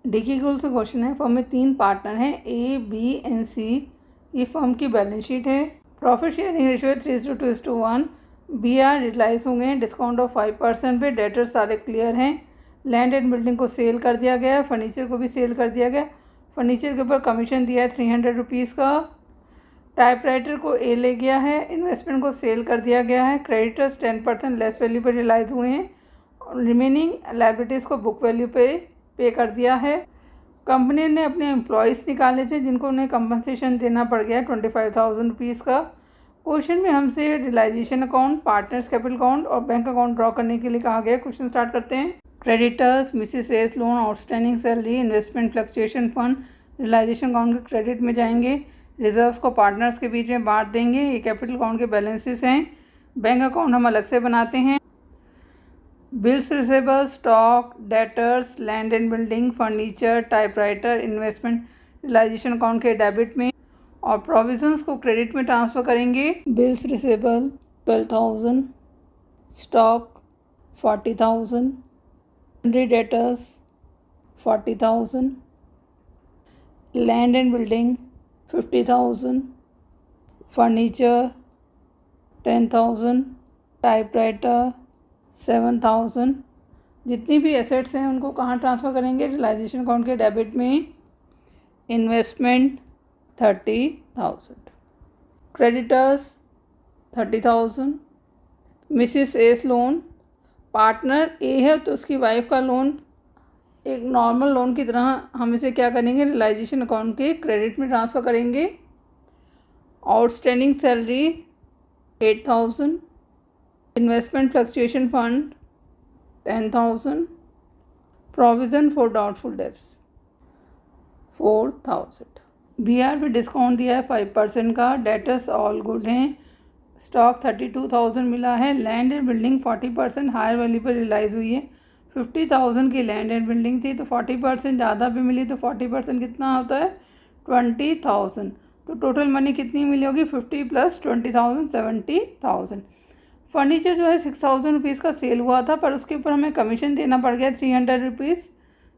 DK गोल से question है, firm में 3 पार्टनर हैं ए, बी एंड सी। ये फर्म की बैलेंस शीट है। Profit sharing ratio 3:2:1। B R utilise होंगे हैं डिस्काउंट ऑफ 5% पे। डेटर्स सारे क्लियर हैं। लैंड एंड बिल्डिंग को सेल कर दिया गया है। फर्नीचर को भी सेल कर दिया गया। फर्नीचर के ऊपर कमीशन दिया है 300 रुपीज़ का। टाइपराइटर को ए ले गया है। इन्वेस्टमेंट को सेल कर दिया गया है। क्रेडिटर्स 10% लेस वैल्यू पर रियलाइज हुए हैं। रिमेनिंग लाइबिलिटीज़ को बुक वैल्यू पे कर दिया है। कंपनी ने अपने एम्प्लॉयज़ निकाले थे जिनको उन्हें कंपनसेशन देना पड़ गया 25,000 रुपीज़ का। क्वेश्चन में हमसे realisation account, partners capital account और बैंक अकाउंट ड्रॉ करने के लिए कहा गया। क्वेश्चन स्टार्ट करते हैं। Creditors, Mrs S loan, outstanding salary, investment fluctuation fund realisation account के क्रेडिट में जाएंगे। रिजर्व्स को पार्टनर्स के बीच में बांट देंगे। ये कैपिटल अकाउंट के बैलेंसेस हैं। बैंक अकाउंट हम अलग से बनाते हैं। Bills receivable, stock, debtors, land and building, furniture, typewriter, investment realisation account के डेबिट में और प्रोविजंस को क्रेडिट में ट्रांसफ़र करेंगे। Bills receivable 12,000, stock 40,000, debtors 40,000, land and building 50,000, furniture 10,000, typewriter 7,000। जितनी भी एसेट्स हैं उनको कहाँ ट्रांसफ़र करेंगे? रियलाइजेशन अकाउंट के डेबिट में। Investment 30,000, creditors 30,000, Mrs S loan, partner ए है तो उसकी वाइफ का लोन एक नॉर्मल लोन की तरह हम इसे क्या करेंगे? रियलाइजेशन अकाउंट के क्रेडिट में ट्रांसफ़र करेंगे। Outstanding salary 8,000, investment fluctuation fund 10,000, provision for doubtful debts 4,000। BR पे डिस्काउंट दिया है 5% का। डेटर्स ऑल गुड हैं। स्टॉक 32,000 मिला है। Land and building 40% higher value पर रियलाइज़ हुई है। 50,000 की लैंड एंड बिल्डिंग थी तो 40% ज़्यादा भी मिली तो 40% कितना होता है? 20,000। तो टोटल मनी कितनी मिली होगी? 50 + 20,000 70,000। फर्नीचर जो है 6,000 रुपीज़ का सेल हुआ था पर उसके ऊपर हमें कमीशन देना पड़ गया 300 रुपीज़।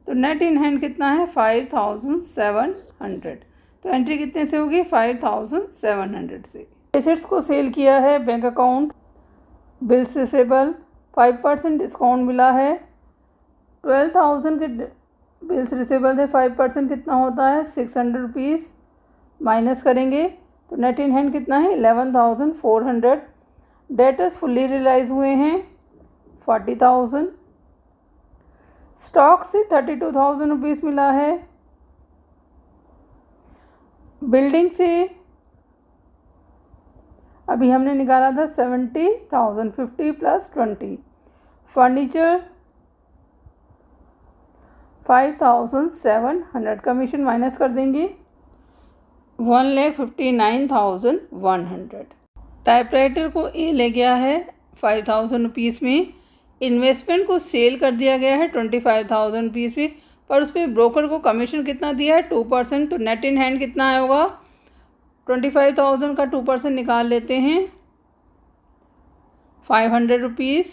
तो नेट इन हैंड कितना है? 5,700। तो एंट्री कितने से होगी? 5,700 से। एसेट्स को सेल किया है। Bank account, bills receivable 5% discount मिला है। 12,000 के बिल्स रिसीवेबल थे। 5% कितना होता है? 600 रुपीज़ माइनस करेंगे तो नेट इन हैंड कितना है? 11,400। डेटर्स फुल्ली रियलाइज हुए हैं 40,000। स्टॉक से 32,000 रुपीज़ मिला है। बिल्डिंग से अभी हमने निकाला था 70,000, 50 + 20। फर्नीचर 5,700, कमीशन माइनस कर देंगे 1,59,100। टाइपराइटर को ए ले गया है 5,000 रुपीज़ में। इन्वेस्टमेंट को सेल कर दिया गया है 25,000 रुपीज़ में पर उस पर ब्रोकर को कमीशन कितना दिया है? 2%। तो नेट इन हैंड कितना आया होगा? 25,000 का 2% निकाल लेते हैं 500 रुपीज़।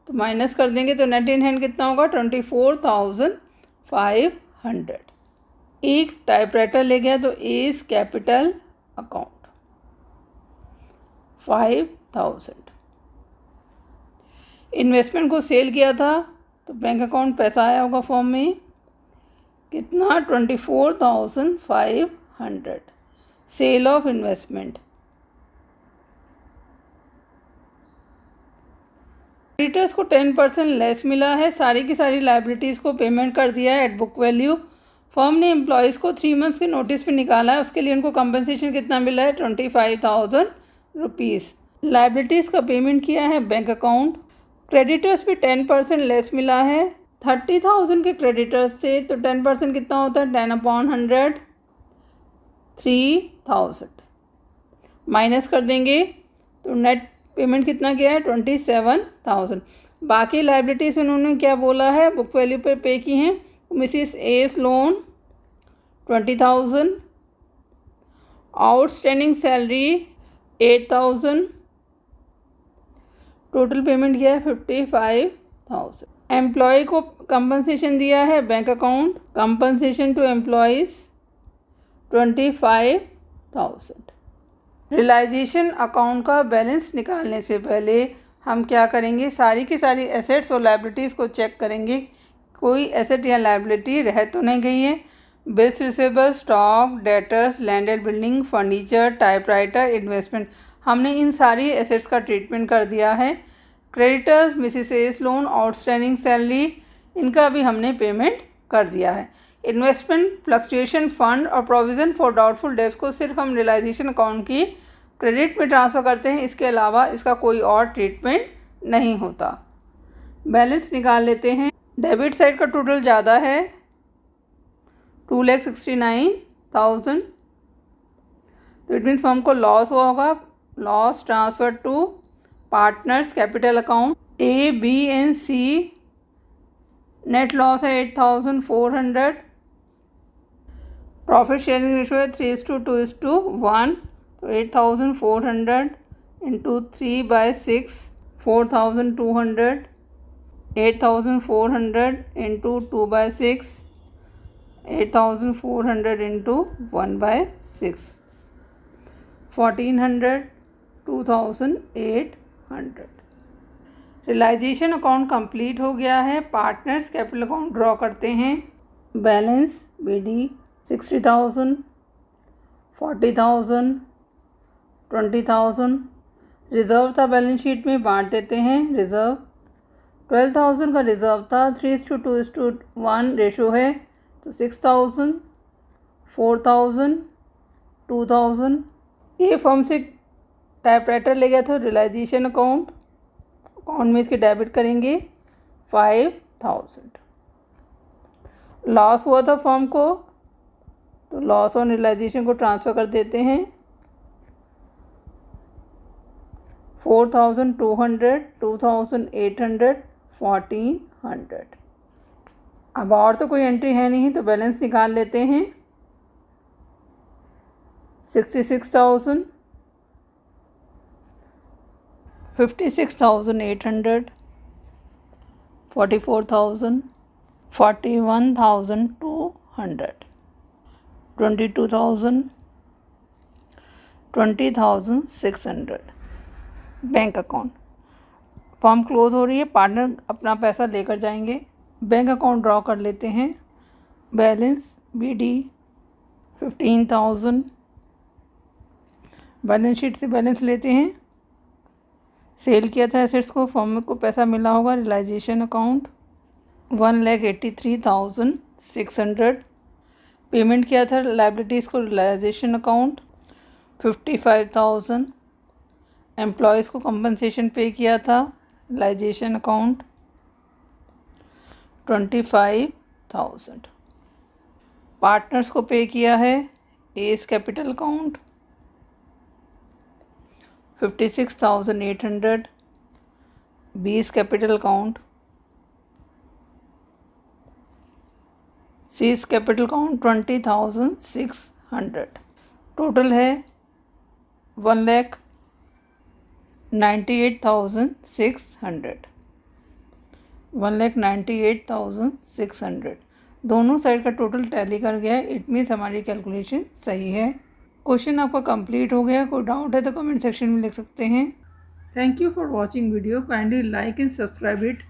तो माइनस कर देंगे तो नेट इन हैंड कितना होगा? 24,500। एक टाइपराइटर ले गया तो एज कैपिटल अकाउंट 5,000। इन्वेस्टमेंट को सेल किया था तो बैंक अकाउंट पैसा आया होगा फॉर्म में कितना? 24,500। Cell of investment. क्रेडिटर्स को 10% लेस मिला है। सारी की सारी लाइबिलिटीज़ को पेमेंट कर दिया है एट बुक वैल्यू। फर्म ने एम्प्लॉयज़ को 3 मंथ्स के नोटिस पे निकाला है। उसके लिए उनको कंपनसेशन कितना मिला है? 25,000 रुपीज़। लाइबिलिटीज़ का पेमेंट किया है बैंक अकाउंट। क्रेडिटर्स पे 10% लेस मिला है। 30,000 के क्रेडिटर्स से तो 10% कितना होता है? 10/100 3,000 माइनस कर देंगे तो नेट पेमेंट कितना किया है? 27,000। बाकी लाइबिलिटीज़ उन्होंने क्या बोला है? बुक वैल्यू पर पे की हैं। Mrs S loan 20,000, outstanding salary 8,000, total payment किया है 55,000। एम्प्लॉय को कंपनसेशन दिया है bank account, compensation to employees 25,000। Realisation account का बैलेंस निकालने से पहले हम क्या करेंगे, सारी की सारी एसेट्स और लायबिलिटीज़ को चेक करेंगे, कोई एसेट या लायबिलिटी रह तो नहीं गई है। Bills receivable, stock, debtors, land and building, furniture, typewriter, investment, हमने इन सारी एसेट्स का ट्रीटमेंट कर दिया है। Creditors, Mrs loan, outstanding salary, इनका भी हमने पेमेंट कर दिया है। इन्वेस्टमेंट, फ्लक्चुएशन फंड और प्रोविज़न फॉर डाउटफुल डेब्ट्स को सिर्फ हम रियलाइजेशन अकाउंट की क्रेडिट में ट्रांसफ़र करते हैं, इसके अलावा इसका कोई और ट्रीटमेंट नहीं होता। बैलेंस निकाल लेते हैं। डेबिट साइड का टोटल ज़्यादा है 2,69,000, तो इट मीन्स फर्म को लॉस हुआ होगा। Loss transfer to partners capital account A, B and C, net loss है 8,400। प्रॉफिट शेयरिंग रेशो है 3:2:1, तो 8,400 into 3/6 4,200, 8,400 into 2/6 8,400 into 1/6 1,400 2,800। Realisation account complete हो गया है। पार्टनर्स कैपिटल अकाउंट ड्रॉ करते हैं। Balance BD 60,000, 40,000, 20,000। रिज़र्व था बैलेंस शीट में, बांट देते हैं। रिज़र्व 12,000 का रिज़र्व था, 3:2:1 रेशो है, तो 6,000, 4,000, 2,000। ये फर्म से टाइपराइटर ले गया था, रियलाइजेशन अकाउंट में इसके डेबिट करेंगे 5,000। लॉस हुआ था फर्म को, तो लॉस ऑन रियलाइजेशन को ट्रांसफ़र कर देते हैं 4,200, 2,800, 1,400। अब और तो कोई एंट्री है नहीं, तो बैलेंस निकाल लेते हैं। 66,000, 56,800, 44,000, 41,200, 22,000, 20,600। बैंक अकाउंट फर्म क्लोज हो रही है, पार्टनर अपना पैसा लेकर जाएंगे। बैंक अकाउंट ड्रॉ कर लेते हैं। Balance BD 15,000। बैलेंस शीट से बैलेंस लेते हैं। सेल किया था एसेट्स को, फर्म को पैसा मिला होगा। Realisation account 1,83,600। पेमेंट किया था लायबिलिटीज़ को, रियलाइजेशन अकाउंट 55,000। एम्प्लॉयज़ को कंपनसेशन पे किया था, रियलाइजेशन अकाउंट 25,000। पार्टनर्स को पे किया है, एस कैपिटल अकाउंट 56,800। बीस कैपिटल अकाउंट, सीस कैपिटल अकाउंट 20,600। टोटल है 1,98,600। 1,98,600 दोनों साइड का टोटल टैली कर गया है। इट मीन्स हमारी कैलकुलेशन सही है। क्वेश्चन आपका कंप्लीट हो गया। कोई डाउट है तो कमेंट सेक्शन में लिख सकते हैं। Thank you for watching video. Kindly like and subscribe it.